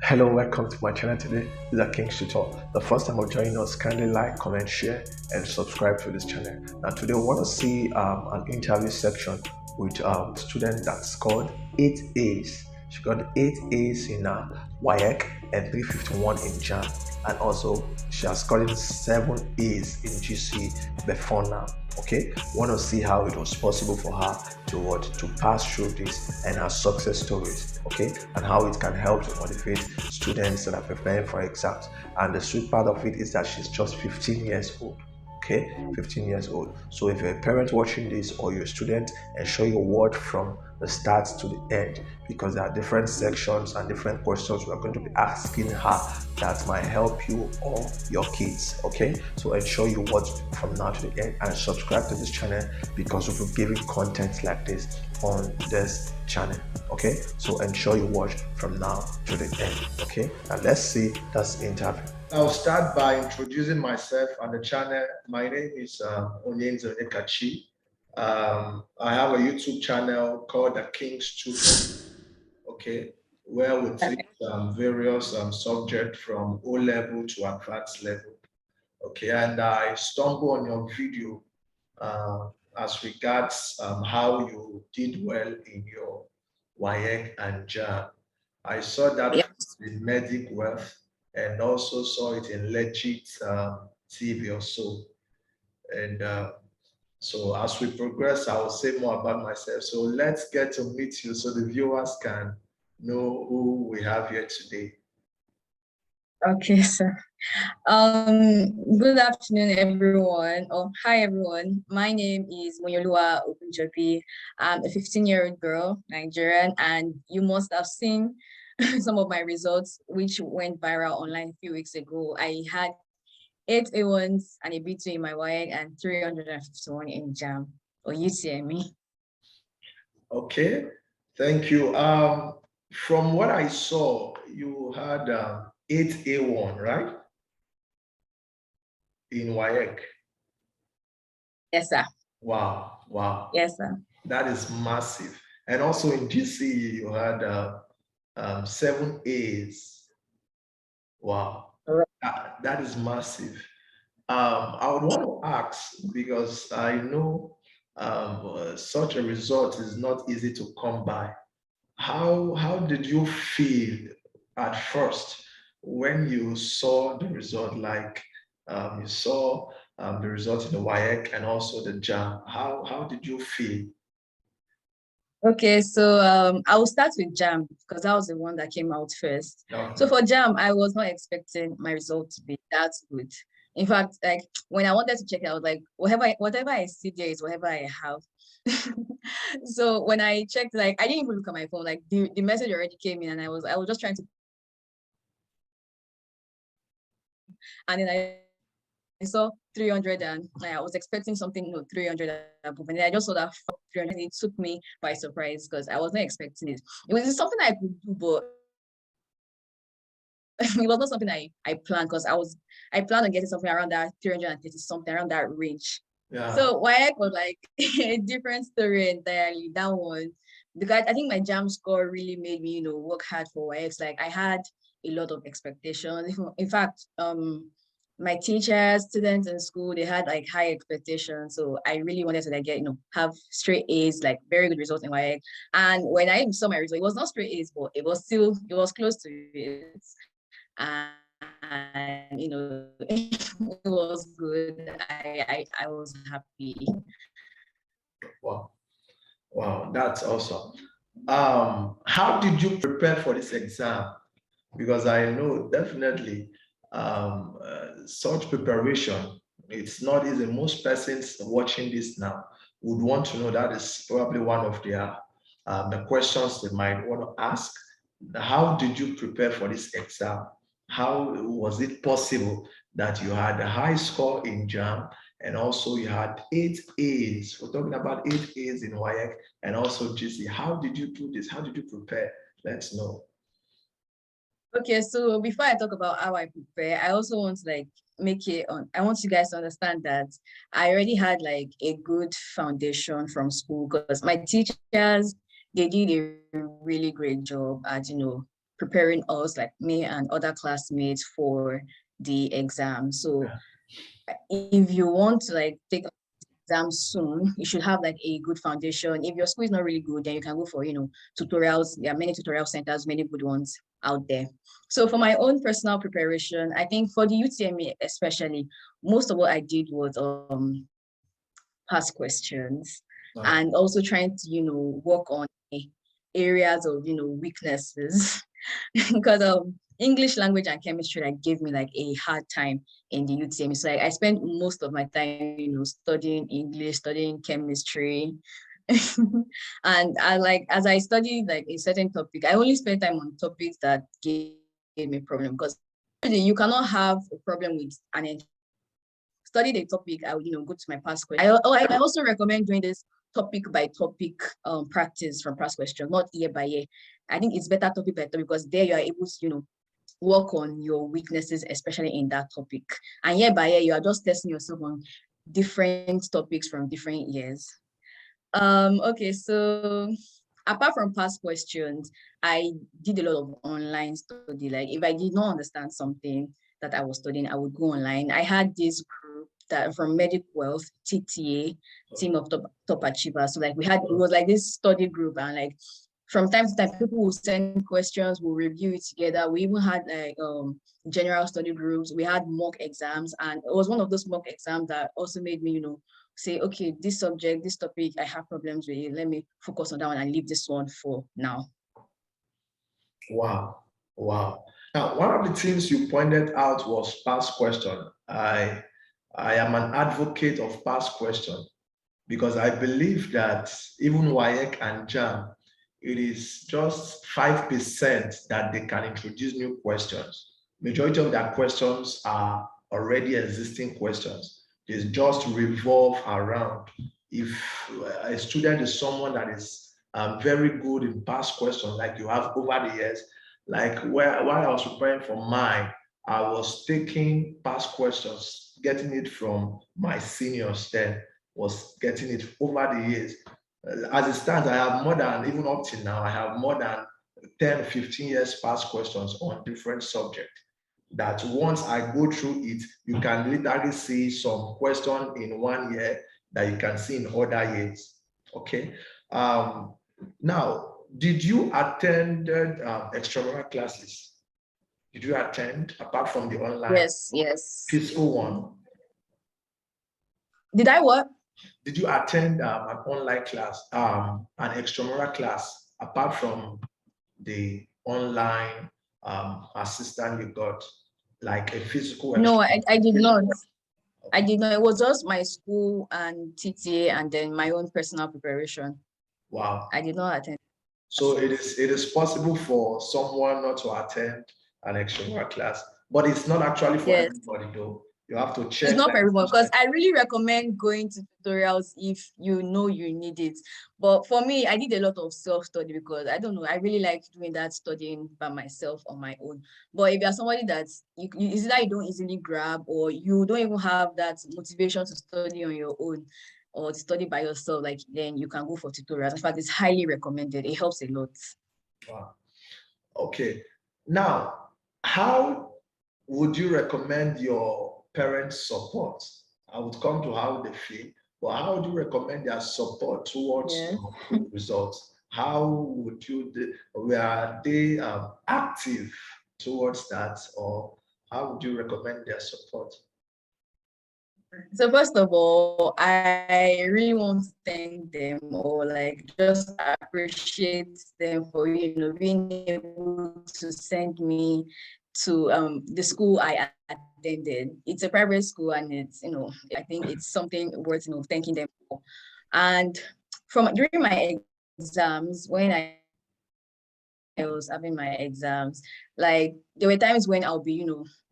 Hello, welcome to my channel today. This is King's Tutor. The first time of joining us, kindly like, comment, share, and subscribe to this channel. Now, today we want to see an interview section with a student that scored 8 A's. She got 8 A's in Waec and 351 in Jamb, and also she has scored 7 A's in GC before now. Okay, we want to see how it was possible for her to pass through this and her success stories. Okay, and how it can help to motivate students that are preparing for exams. And the sweet part of it is that she's just 15 years old. Okay, 15 years old. So if you're a parent watching this or you're a student, ensure your word from the start to the end, because there are different sections and different questions we're going to be asking her that might help you or your kids. Okay, so ensure you watch from now to the end and subscribe to this channel, because we'll be giving content like this on this channel. Okay, so ensure you watch from now to the end. Okay, and let's see this interview. I'll start by introducing myself on the channel. My name is Onyenzo Ekachi. I have a YouTube channel called The King's Tutor, okay, where we teach various subjects from O level to advanced level. Okay, and I stumble on your video uh, as regards how you did well in your Waec and Jamb. I saw that in Medic Wealth and also saw it in Legit TV or so. And so as we progress, I will say more about myself. So let's get to meet you so the viewers can know who we have here today. Okay, sir. Good afternoon, everyone. Hi, everyone. My name is Monyolua Okunjobi. I'm a 15-year-old girl, Nigerian, and you must have seen some of my results, which went viral online a few weeks ago. I had 8 A1s and a B2 in my Waec and 351 in Jamb or UTME. Okay, thank you. From what I saw, you had 8A1, right? In Waec. Yes, sir. Wow, wow. Yes, sir. That is massive. And also in GC, you had 7 A's. Wow, that is massive. I would want to ask, because I know such a result is not easy to come by. How did you feel at first when you saw the result? Like you saw the result in the Waec and also the Jamb. How did you feel? Okay, so I will start with Jamb because that was the one that came out first. Okay. So for Jamb, I was not expecting my result to be that good. In fact, like when I wanted to check it, I was like, whatever I see there is whatever I have. So when I checked, like I didn't even look at my phone, like the message already came in, and I was just trying to, and then I saw 300, and I was expecting something, 300 above, and then I just saw that 300. It took me by surprise because I wasn't expecting it. It was something I could do, but it was not something I planned, because I planned on getting something around that 330 something, around that range. Yeah. So Waec was like a different story entirely. That one, because I think my Jamb score really made me, work hard for Waec. Like I had a lot of expectations. In fact, my teachers, students in school, they had like high expectations. So I really wanted to like get, have straight A's, like very good results in Waec. And when I saw my result, it was not straight A's, but it was close to it. And it was good. I was happy. Wow, that's awesome. How did you prepare for this exam? Because I know definitely such preparation, it's not easy. Most persons watching this now would want to know. That is probably one of their the questions they might want to ask. How did you prepare for this exam? How was it possible that you had a high score in Jamb and also you had 8 A's? We're talking about 8 A's in Waec and also GC. How did you do this? How did you prepare? Let's know. Okay, so before I talk about how I prepare, I also want to like make it on. I want you guys to understand that I already had like a good foundation from school, because my teachers, they did a really great job at preparing us, like me and other classmates, for the exam. So if you want to like take exam soon, you should have like a good foundation. If your school is not really good, then you can go for, tutorials. There are many tutorial centers, many good ones out there. So for my own personal preparation, I think for the UTME especially, most of what I did was past questions, and also trying to, work on areas of, weaknesses because English language and chemistry like gave me like a hard time in the UTME. So like, I spent most of my time, studying English, studying chemistry. And I like, as I studied like a certain topic, I only spent time on topics that gave me problem, because you cannot have a problem with an study the topic. I would, go to my past question. I also recommend doing this topic by topic practice from past question, not year by year. I think it's better topic by topic, because there you are able to, work on your weaknesses, especially in that topic. And year by year, you are just testing yourself on different topics from different years. Okay, so apart from past questions, I did a lot of online study. Like if I did not understand something that I was studying, I would go online. I had this group that from Medic Wealth, TTA, Team of Top Achievers. So like it was like this study group, and like from time to time, people will send questions, we'll review it together. We even had like general study groups. We had mock exams, and it was one of those mock exams that also made me, say, okay, this subject, this topic, I have problems with it. Let me focus on that one and leave this one for now. Wow. Wow. Now, one of the things you pointed out was past question. I am an advocate of past question, because I believe that even Waec and Jamb, it is just 5% that they can introduce new questions. Majority of their questions are already existing questions. They just revolve around. If a student is someone that is very good in past questions, like you have over the years, like while I was preparing for mine, I was taking past questions, getting it from my seniors then, was getting it over the years. As it stands, I have more than, even up till now, I have more than 10, 15 years past questions on different subjects. That once I go through it, you can literally see some question in 1 year that you can see in other years. Okay. Now, did you attend extramural classes? Did you attend apart from the online? Yes. Physical one? Did I what? Did you attend an online class, an extramural class, apart from the online assistant you got, like a physical? No, I did not. I did not. It was just my school and TTA, and then my own personal preparation. Wow. I did not attend. So it is possible for someone not to attend an extramural class, but it's not actually for everybody though. You have to check. It's not for everyone, because I really recommend going to tutorials if you know you need it. But for me, I did a lot of self-study, because I don't know, I really like doing that studying by myself on my own. But if you're somebody that's, it's either you don't easily grab, or you don't even have that motivation to study on your own, or to study by yourself, like then you can go for tutorials. In fact, it's highly recommended. It helps a lot. Wow. Okay. Now, how would you recommend your parents' support? I would come to how they feel, but how would you recommend their support towards your results? How would you, were they active towards that, or how would you recommend their support? So first of all, I really want to thank them, or like just appreciate them for, being able to send me to the school I attended. It's a private school, and it's, I think it's something worth, thanking them for. And during my exams, when I was having my exams, like there were times when I'll be,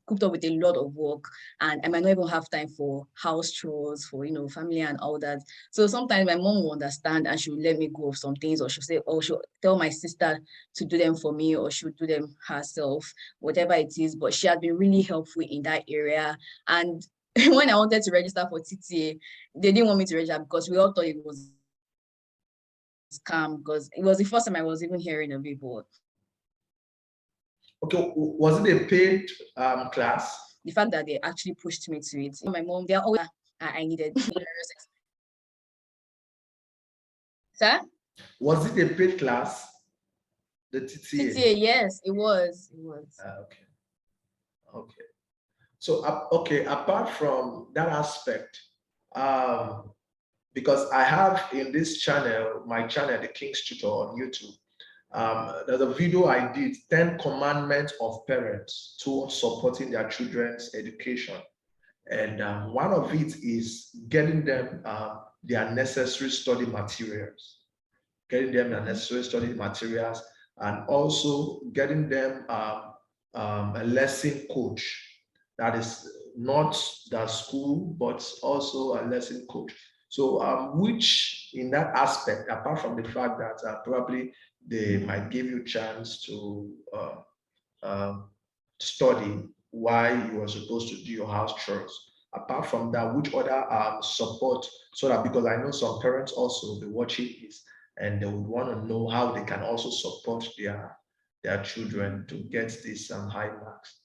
cooped up with a lot of work, and I might not even have time for house chores, for, family and all that. So sometimes my mom will understand, and she'll let me go of some things, or she'll tell my sister to do them for me, or she'll do them herself, whatever it is. But she has been really helpful in that area. And when I wanted to register for TTA, they didn't want me to register, because we all thought it was scam, because it was the first time I was even hearing of it. But Okay, was it a paid class? The fact that they actually pushed me to it. My mom, they're always I needed. Sir? Was it a paid class? The TTA? TTA, yes, it was. It was. Okay. Okay. So, okay, apart from that aspect, um, because I have in this channel, my channel, The King's Tutor on YouTube, there's a video I did, 10 commandments of parents towards supporting their children's education. And one of it is getting them their necessary study materials, and also getting them a lesson coach that is not the school, but also a lesson coach. So, which in that aspect, apart from the fact that probably they might give you a chance to study while you are supposed to do your house chores. Apart from that, which other support, so that, because I know some parents also will be watching this and they would want to know how they can also support their children to get these high marks.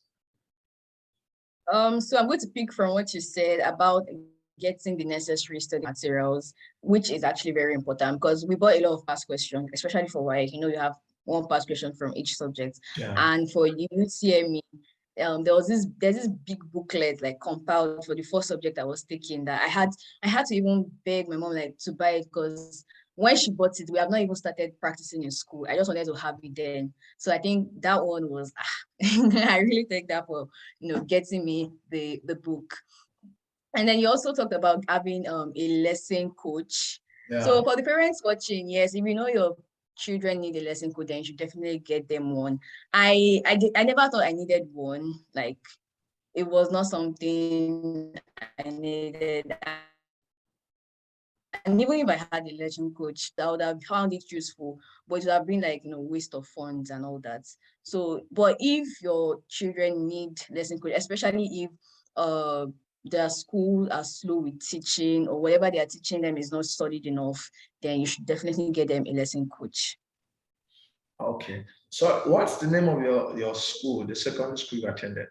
So I'm going to pick from what you said about getting the necessary study materials, which is actually very important because we bought a lot of past questions, especially for Waec. You know, you have one past question from each subject. Yeah. And for UTME, there's this big booklet like compiled for the first subject I was taking that I had to even beg my mom like to buy it because when she bought it, we have not even started practicing in school. I just wanted to have it then. So I think that one was I really take that for getting me the book. And then you also talked about having a lesson coach. Yeah. So for the parents watching, yes, if you know your children need a lesson coach, then you should definitely get them one. I never thought I needed one. Like it was not something I needed. And even if I had a lesson coach, I would have found it useful, but it would have been like, waste of funds and all that. So, but if your children need lesson coach, especially if their school are slow with teaching or whatever they are teaching them is not studied enough, then you should definitely get them a lesson coach. Okay. So what's the name of your school, the secondary school you attended?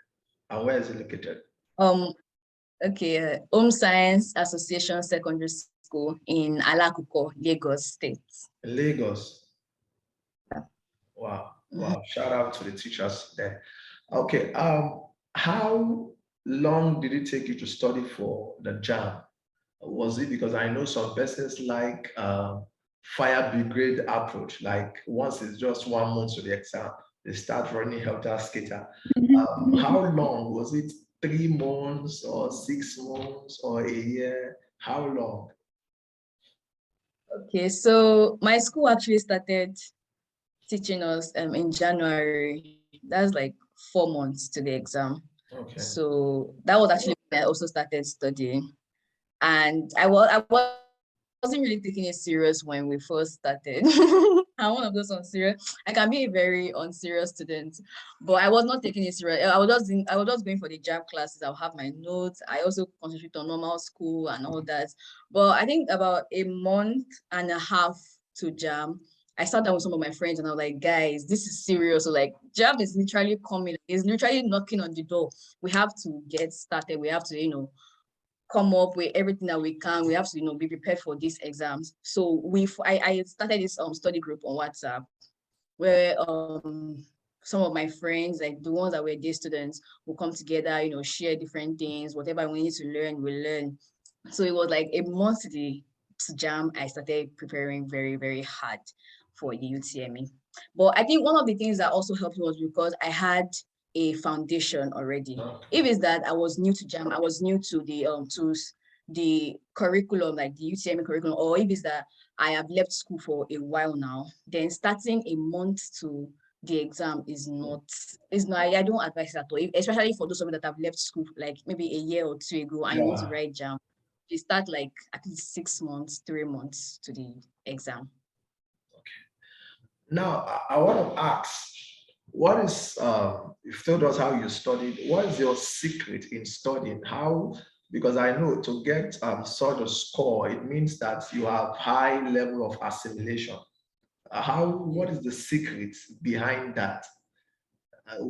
And where is it located? Okay, Home Science Association Secondary School in Alakuko, Lagos State. Lagos. Wow. Wow. Shout out to the teachers there. Okay. How long did it take you to study for the Jamb? Was it because I know some persons like fire brigade approach, like once it's just 1 month to the exam, they start running helter skelter. How long was it? 3 months or 6 months or a year? How long? Okay, so my school actually started teaching us in January. That's like 4 months to the exam. Okay. So that was actually when I also started studying. And I wasn't really taking it serious when we first started. I'm one of those unserious. I can be a very unserious student, but I was not taking it serious. I was just going for the Jamb classes. I'll have my notes. I also concentrate on normal school and all that. But I think about a month and a half to Jamb, I sat down with some of my friends and I was like, guys, this is serious. So like Jamb is literally coming, it's literally knocking on the door. We have to get started. We have to, come up with everything that we can. We have to, be prepared for these exams. So I started this study group on WhatsApp where some of my friends, like the ones that were day students, will come together, share different things, whatever we need to learn, we learn. So it was like a month to the Jamb. I started preparing very, very hard for the UTME. But I think one of the things that also helped me was because I had a foundation already. If it's that I was new to Jamb, I was new to the curriculum, like the UTME curriculum, or if it's that I have left school for a while now, then starting a month to the exam is not, I don't advise that at all, especially for those of you that have left school like maybe a year or two ago and you want to write Jamb. You start like at least 6 months, 3 months to the exam. Now, I want to ask, what is, you've told us how you studied, what is your secret in studying? How, because I know to get such a score, it means that you have high level of assimilation. What is the secret behind that?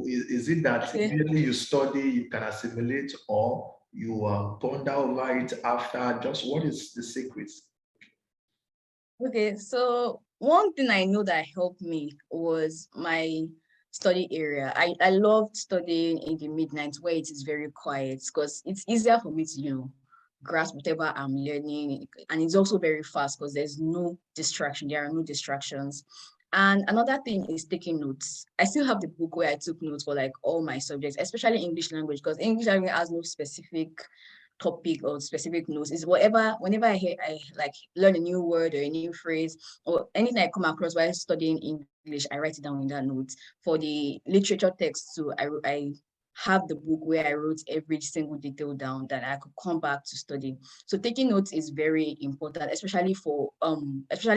Is it that Okay. immediately you study, you can assimilate, or you ponder over it after? Just what is the secret? Okay, so one thing I know that helped me was my study area. I loved studying in the midnight where it is very quiet because it's easier for me to, grasp whatever I'm learning. And it's also very fast because there's no distraction. There are no distractions. And another thing is taking notes. I still have the book where I took notes for like all my subjects, especially English language, because English language has no specific topic or specific notes. Is whatever, whenever I like learn a new word or a new phrase or anything I come across while studying English, I write it down in that note. For the literature text too, I have the book where I wrote every single detail down that I could come back to study. So taking notes is very important, especially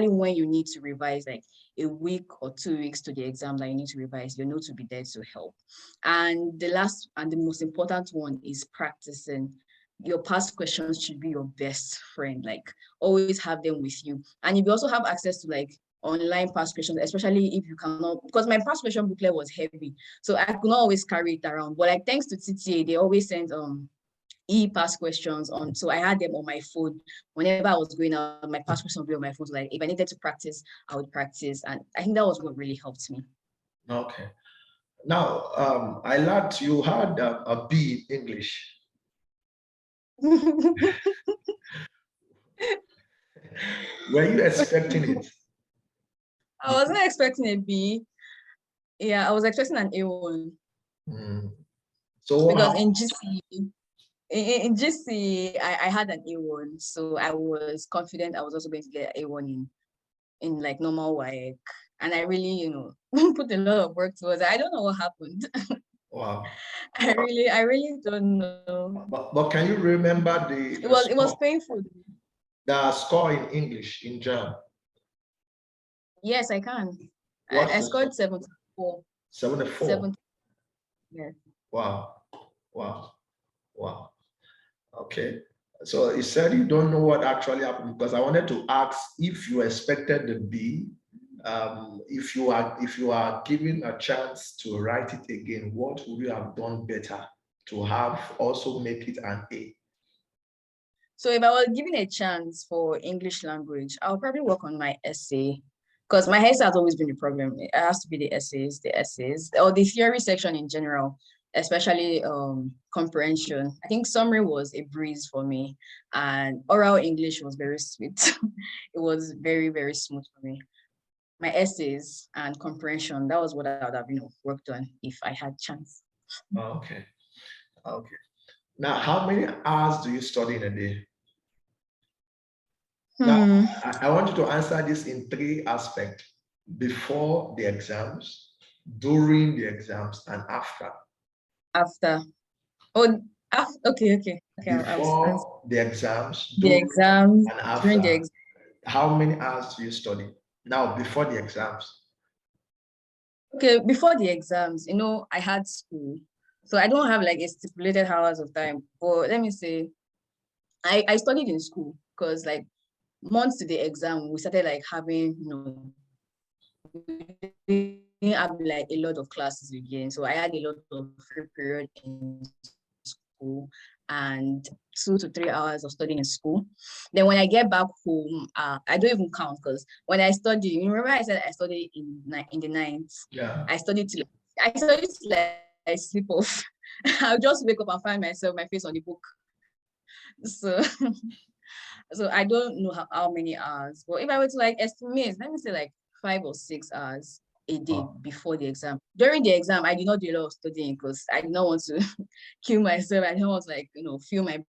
when you need to revise like a week or 2 weeks to the exam that you need to revise. Your notes will be there to help. And the last and the most important one is practicing. Your past questions should be your best friend. Like always have them with you. And if you also have access to like online past questions, especially if you cannot, because my past question booklet was heavy, so I could not always carry it around. But like thanks to TTA, they always send e-past questions on. So I had them on my phone. Whenever I was going out, my past questions would be on my phone. So like if I needed to practice, I would practice. And I think that was what really helped me. Okay. Now, I learned you had a B in English. Were you expecting it? I wasn't expecting a B. Yeah, I was expecting an A1. Mm. So what Because happened? in GC, I had an A1, so I was confident I was also going to get an A1 in like normal Waec. And I really, put a lot of work towards it. I don't know what happened. Wow. I really don't know. But can you remember It was painful. the score in English in Jamb? Yes, I can. What's I the score? scored 74. 74. 7, yes. Wow. Wow. Wow. Okay. So you said you don't know what actually happened, because I wanted to ask if you expected the B, if you are given a chance to write it again, what would you have done better to have also make it an A? So if I was given a chance for English language, I'll probably work on my essay because my essay has always been a problem. It has to be the essays, or the theory section in general, especially comprehension. I think summary was a breeze for me, and oral English was very sweet. It was very, very smooth for me. My essays and comprehension, that was what I would have, worked on if I had chance. Okay. Okay. Now, how many hours do you study in a day? Now, Hmm. I want you to answer this in three aspects: before the exams, during the exams, and after. After. Oh, okay. I'll answer. Before the exams, The during exams, and during the after. exam. How many hours do you study? Now, before the exams. Okay, before the exams, I had school. So I don't have like a stipulated hours of time. But let me say, I studied in school because like months to the exam, we started like having, we didn't have like a lot of classes again. So I had a lot of free period in school and 2 to 3 hours of studying in school. Then when I get back home, I don't even count because when I study, you remember I said I studied in the night. Yeah. I studied till I sleep off. I'll just wake up and find myself my face on the book. So so I don't know how many hours, but if I were to like estimate, let me say like 5 or 6 hours a day Oh, before the exam. During the exam, I did not do a lot of studying because I did not want to kill myself. I didn't want to like, fill my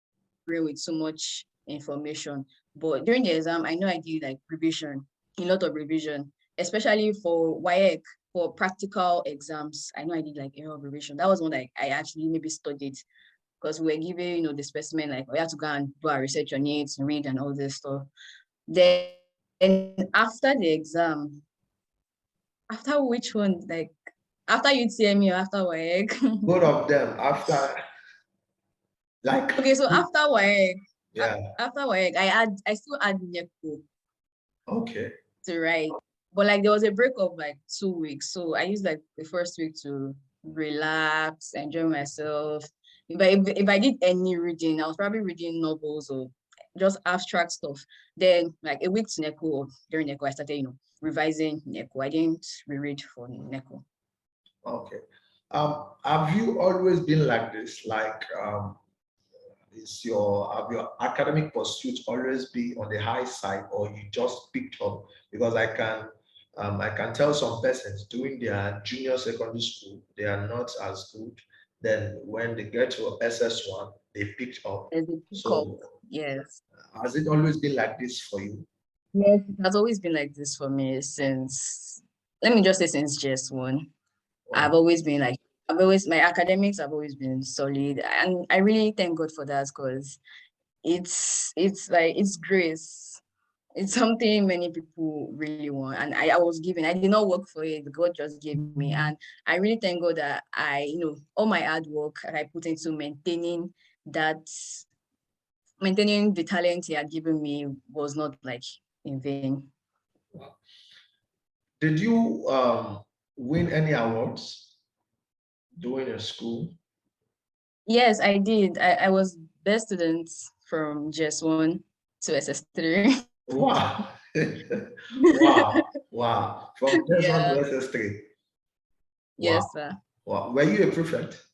brain with so much information. But during the exam, I know I did like revision, a lot of revision, especially for Waec, for practical exams. I know I did like a lot of revision. That was one that I actually maybe studied because we were given, the specimen, like we had to go and do our research on it, read and all this stuff. Then after the exam, after which one? Like after UTME or after WAEC? both of them after, like, Okay, so after WAEC, yeah. after WAEC, I still add NECO Okay. to write. But like there was a break of like 2 weeks. So I used like the first week to relax, enjoy myself. If I did any reading, I was probably reading novels or just abstract stuff. Then like a week to NECO, or during NECO, I started, revising NECO. I didn't reread for NECO. Okay. Have you always been like this? Like, have your academic pursuits always be on the high side, or you just picked up? Because I can tell some persons doing their junior secondary school, they are not as good. Then when they get to SS1, they picked up. There's a pickup. So Yes. has it always been like this for you? Yes, it has always been like this for me since, let me just say since JS1. I've Wow. always been like, my academics have always been solid. And I really thank God for that, because it's like, it's grace. It's something many people really want. And I was given, I did not work for it. God just gave me. And I really thank God that all my hard work that I put into that, maintaining the talent He had given me was not like in vain. Did you win any awards during your school? Yes, I did. I was best student from JS1 to SS3. Wow. Wow. Wow. From S1 Yeah. to SS3. Wow. Yes, sir. Wow. Were you a prefect?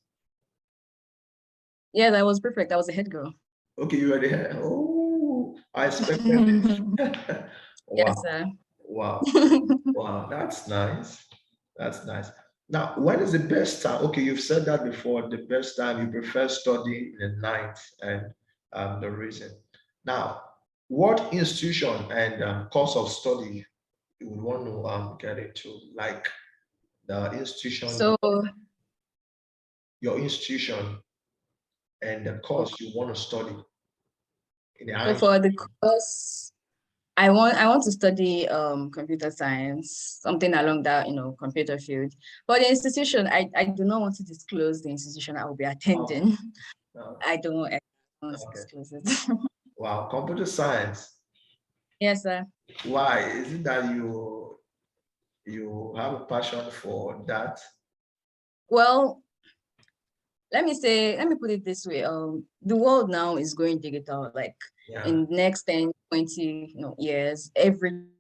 Yes, I was perfect. I was a head girl. Okay, you were there. Oh, I expected it. Yes, Wow. sir. Wow. Wow. That's nice. That's nice. Now, when is the best time? Okay, you've said that before. The best time you prefer studying in the night, and the reason. Now, what institution and course of study you would want to get into? Like the institution, So, your institution, and the course you want to study in the high. for the course, I want to study computer science, something along that, computer field. But the institution, I do not want to disclose the institution I will be Oh, attending. no. I don't want to Okay. disclose it. Wow. Computer science. Yes, sir. Why? Is it that you have a passion for that? Well, let me put it this way. The world now is going digital. Like Yeah. in next 10, 20, years, everything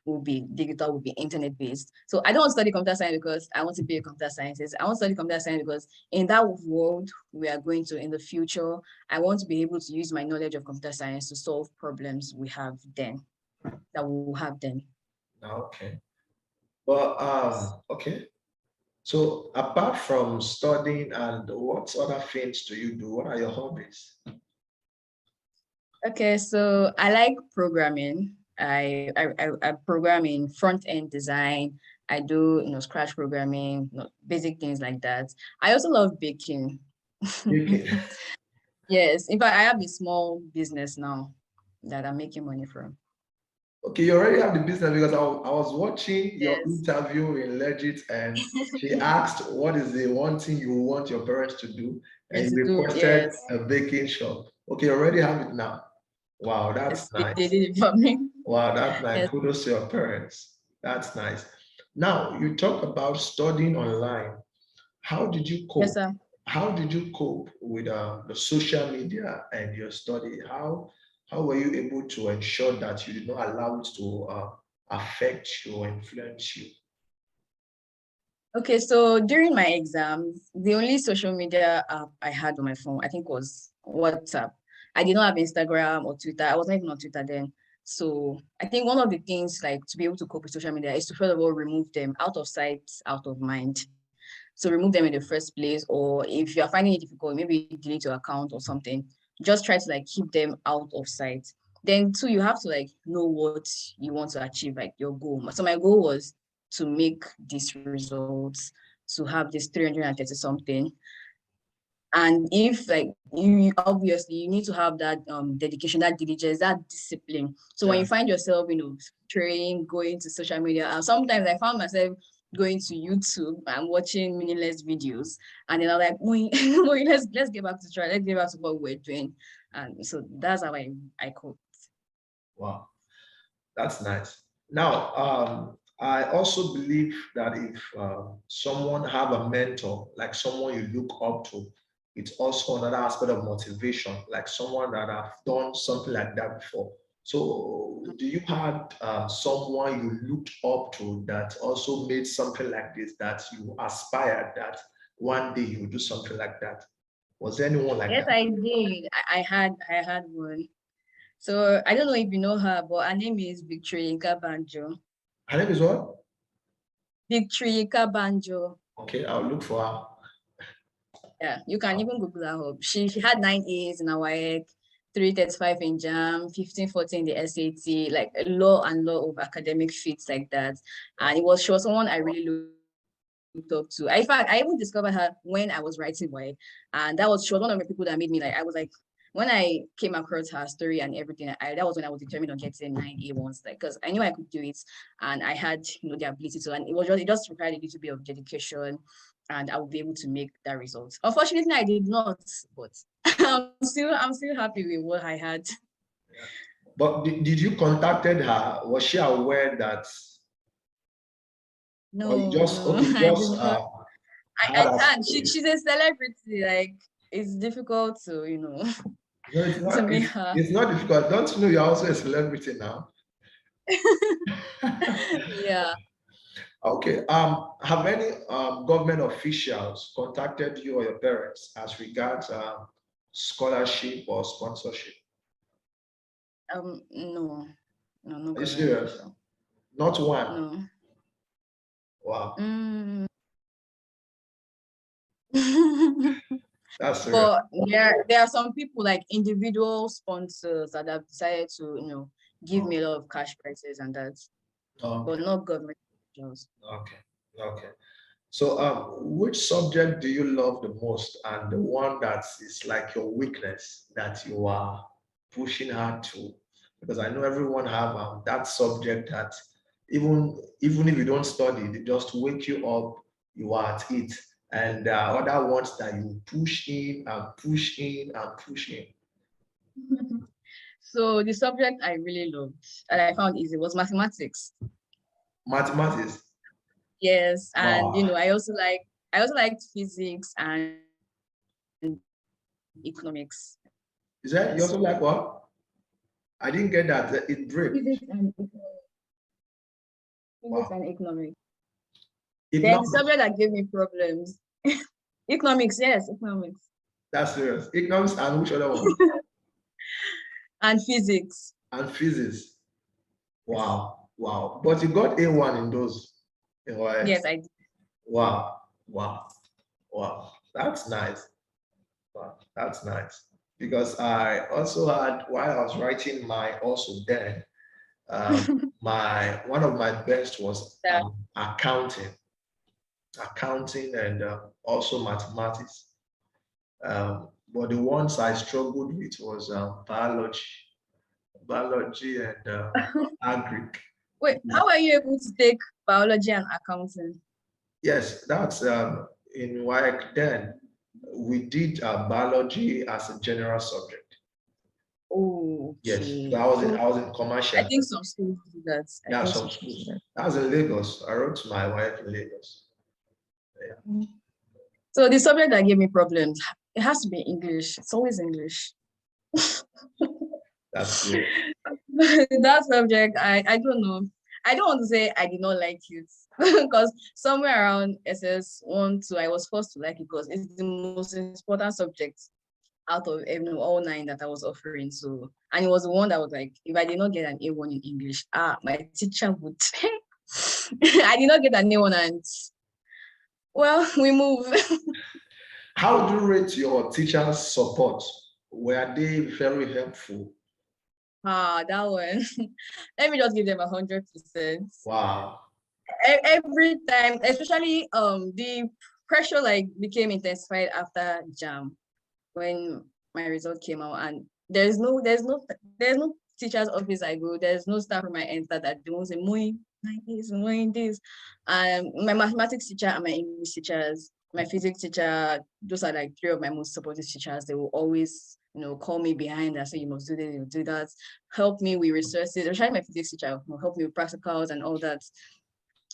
will be digital, will be internet based. So I don't want to study computer science because I want to be a computer scientist. I want to study computer science because in that world we are going to in the future, I want to be able to use my knowledge of computer science to solve problems that we will have then. Okay. But okay. So apart from studying, and what other things do you do? What are your hobbies? Okay, so I like programming. I program in front end design. I do Scratch programming, basic things like that. I also love baking. Baking. Yes, in fact, I have a small business now that I'm making money from. Okay, you already have the business because I was watching your Yes. interview in Legit, and she asked what is the one thing you want your parents to do, and Yes, you to do. requested Yes. a baking shop. Okay, you already have it now. Wow, Yes, that's they nice. did it for me. Wow, that's nice. Yes. Kudos to your parents. That's nice. Now, you talk about studying online. How did you Yes, cope? sir. How did you cope with the social media and your study? How were you able to ensure that you did not allow it to affect you or influence you? Okay, so during my exams, the only social media app I had on my phone, I think, was WhatsApp. I did not have Instagram or Twitter. I wasn't even on Twitter then. So I think one of the things, like, to be able to cope with social media is to first of all remove them out of sight, out of mind. So remove them in the first place, or if you are finding it difficult, maybe delete your account or something. Just try to like keep them out of sight. Then two, you have to like know what you want to achieve, like your goal. So my goal was to make these results, to have this 330 something. And if like you obviously you need to have that dedication, that diligence, that discipline. So when Yeah. you find yourself, training, going to social media, and sometimes I found myself going to YouTube and watching meaningless videos, and then I'm like, wait, wait, let's get back to try, let's get back to what we're doing. And so that's how I cope. Wow, that's nice. Now, I also believe that if someone have a mentor, like someone you look up to, it's also another aspect of motivation, like someone that have done something like that before. So, do you had someone you looked up to that also made something like this that you aspired that one day you will do something like that? Was there anyone like Yes, that? I did. I had one. So I don't know if you know her, but her name is Victory Banjo. Her name is what? Victory Banjo. Okay, I'll look for her. Yeah, you can even Google her up. She had 9 A's in our Waec, 335 in Jamb, 1514 in the SAT, like a lot and lot of academic feats like that. And she was someone I really looked up to. In fact, I even discovered her when I was writing Waec. And she was one of the people that made me like, I was like, when I came across her story and everything, that was when I was determined on getting 9 A1s, like, because I knew I could do it and I had, the ability to, and it just required a little bit of dedication and I would be able to make that result. Unfortunately, I did not, but I'm still happy with what I had. But did you contacted her? Was she aware that, or you No, just no, okay, you I did just not. I had a can't. story? She's a celebrity. Like it's difficult to, No, it's to not. meet her. It's not difficult. Don't you know you're also a celebrity now? Yeah. Okay. Have any government officials contacted you or your parents as regards scholarship or sponsorship? No, no, no Are you government serious? official. Not one. No. Wow, Mm. that's serious. But there are some people like individual sponsors that have decided to, give me Okay. a lot of cash prizes and that, but Okay. not government officials. Okay. Okay. So, which subject do you love the most, and the one that is like your weakness that you are pushing hard to? Because I know everyone have that subject that even if you don't study, they just wake you up, you are at it, and other ones that you push in and push in and push in. So the subject I really loved and I found easy was mathematics. Mathematics. Yes, and Wow. I also liked physics and economics. Is that you Yes. also like what? I didn't get that. It break. Physics and economics. Physics Wow. and economics. Then the Economics. subject that gave me problems. Economics, yes, economics. That's serious. Economics and which other one? And physics. And physics. Yes. Wow, wow. But you got A1 in those. Right. Yes, I did. Wow, wow, wow. That's nice. Wow, that's nice. Because I also had, while I was writing my also then, my one of my best was Yeah. accounting and also mathematics. But the ones I struggled with was biology and agric. Wait, how are you able to take biology and accounting? Yes, that's in Waec then. We did biology as a general subject. Oh, Yes, so okay. I was in I commercial. think some schools do that. I Yeah, think some some schools do schools. that. That was in Lagos. I wrote my wife in Lagos. Yeah, So the subject that gave me problems, it has to be English. It's always English. that's serious. That subject, I don't know. I don't want to say I did not like it because somewhere around SS1, 2, I was forced to like it because it's the most important subject out of all 9 that I was offering. So, and it was the one that was like, if I did not get an A1 in English, my teacher would. I did not get an A1, and well, we move. How would you rate your teacher's support? Were they very helpful? That one. Let me just give them 100%. Wow. Every time, especially the pressure like became intensified after Jamb when my result came out, and there's no teacher's office I go, there's no staff from my enter that don't say Moin like this, Moin this. My mathematics teacher and my English teachers, my physics teacher, those are like 3 of my most supportive teachers. They will always, call me behind and say, you must do this, you do that, help me with resources. Especially my physics teacher will help me with practicals and all that.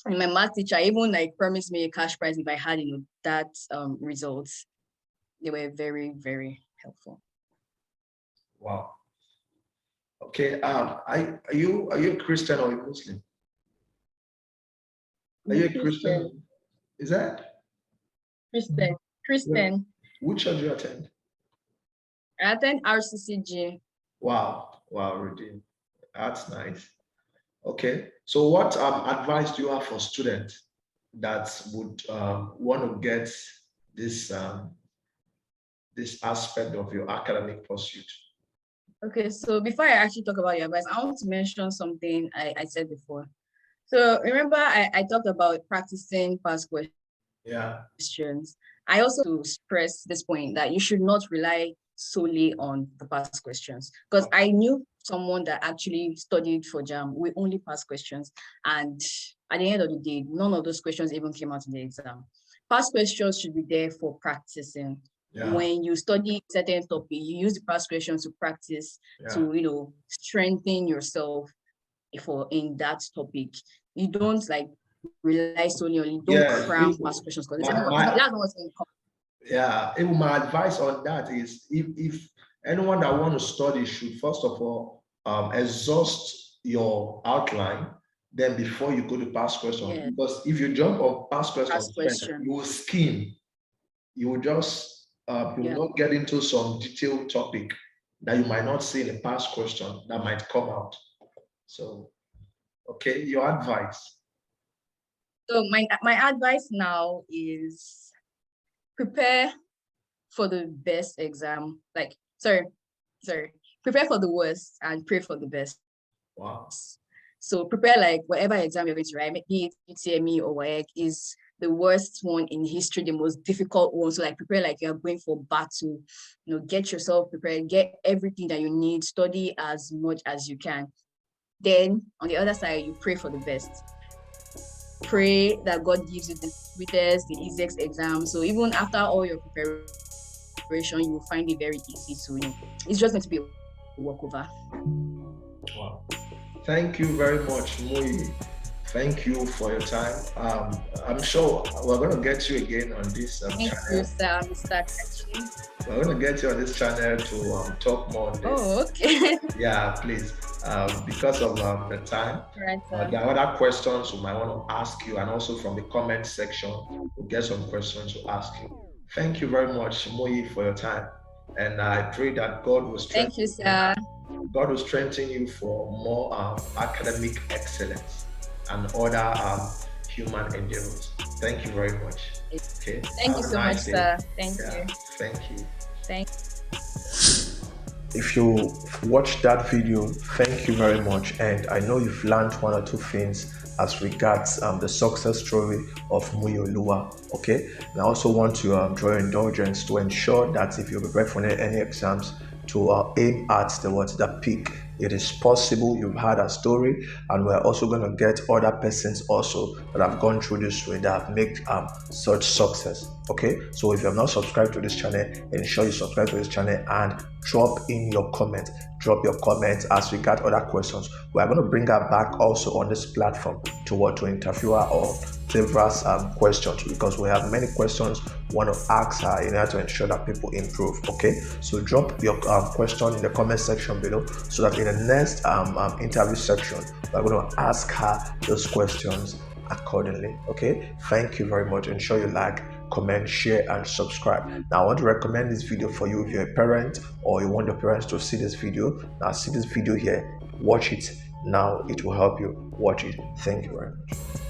And my math teacher even like promised me a cash prize if I had, that results. They were very, very helpful. Wow. Okay. Are you a Christian or a Muslim? Are you a Christian? Is that Christian? Christian. Which church do you attend? I attend RCCG. Wow. Wow, Redeem. That's nice. Okay. So what advice do you have for students that would want to get this this aspect of your academic pursuit? Okay, so before I actually talk about your advice, I want to mention something I said before. So remember, I talked about practicing past questions. Yeah. I also to stress this point that you should not rely solely on the past questions, because I knew someone that actually studied for Jamb with only past questions, and at the end of the day, none of those questions even came out in the exam. Past questions should be there for practicing. Yeah. When you study certain topic, you use the past questions to practice, to strengthen yourself in that topic. You don't like rely solely on it. Don't cram past questions, because that's not what's going to come. Yeah, my advice on that is if anyone that want to study should first of all exhaust your outline, then before you go to past questions. Yeah. Because if you jump on past questions, you will skim. You will just you will not get into some detailed topic that you might not see in a past question that might come out. So, okay, your advice. So my advice now is prepare for the best exam. Prepare for the worst and pray for the best. Wow. So prepare like whatever exam you're going to write, be it UTME or Waec, is the worst one in history, the most difficult one. So like prepare like you're going for battle, get yourself prepared, get everything that you need, study as much as you can. Then on the other side, you pray for the best. Pray that God gives you the sweetest, the easiest exam. So even after all your preparation, you will find it very easy to, it's just going to be a walkover. Wow. Thank you very much, Mui. Thank you for your time. I'm sure we're going to get you again on this channel. Thank you, sir, Mr. We're going to get you on this channel to talk more on this. Oh, okay. Yeah, please. Because of the time, there are other questions we might want to ask you, and also from the comment section, we'll get some questions to ask you. Thank you very much, Mui, for your time. And I pray that God will strengthen you, sir. God will strengthen you for more academic excellence and other human endeavors. Thank you very much. Okay. Thank you so much, sir. Thank you. Thank you. Thank you. If you watched that video, thank you very much. And I know you've learned one or two things as regards the success story of Muyolua. Okay. And I also want to draw your indulgence to ensure that if you prepare for any exams, to aim at the peak. It is possible. You've had a story, and we're also going to get other persons also that have gone through this way that have made such success. Okay, so if you have not subscribed to this channel, ensure you subscribe to this channel and drop in your comment. Drop your comments as we got other questions. We're going to bring her back also on this platform to interview her or several questions, because we have many questions we want to ask her in order to ensure that people improve. Okay, so drop your question in the comment section below, so that in the next interview section we're going to ask her those questions accordingly. Okay, thank you very much. Ensure you like, comment, share, and subscribe. Now I want to recommend this video for you if you're a parent or you want your parents to see this video. Now see this video here, watch it now. It will help you. Watch it. Thank you very much.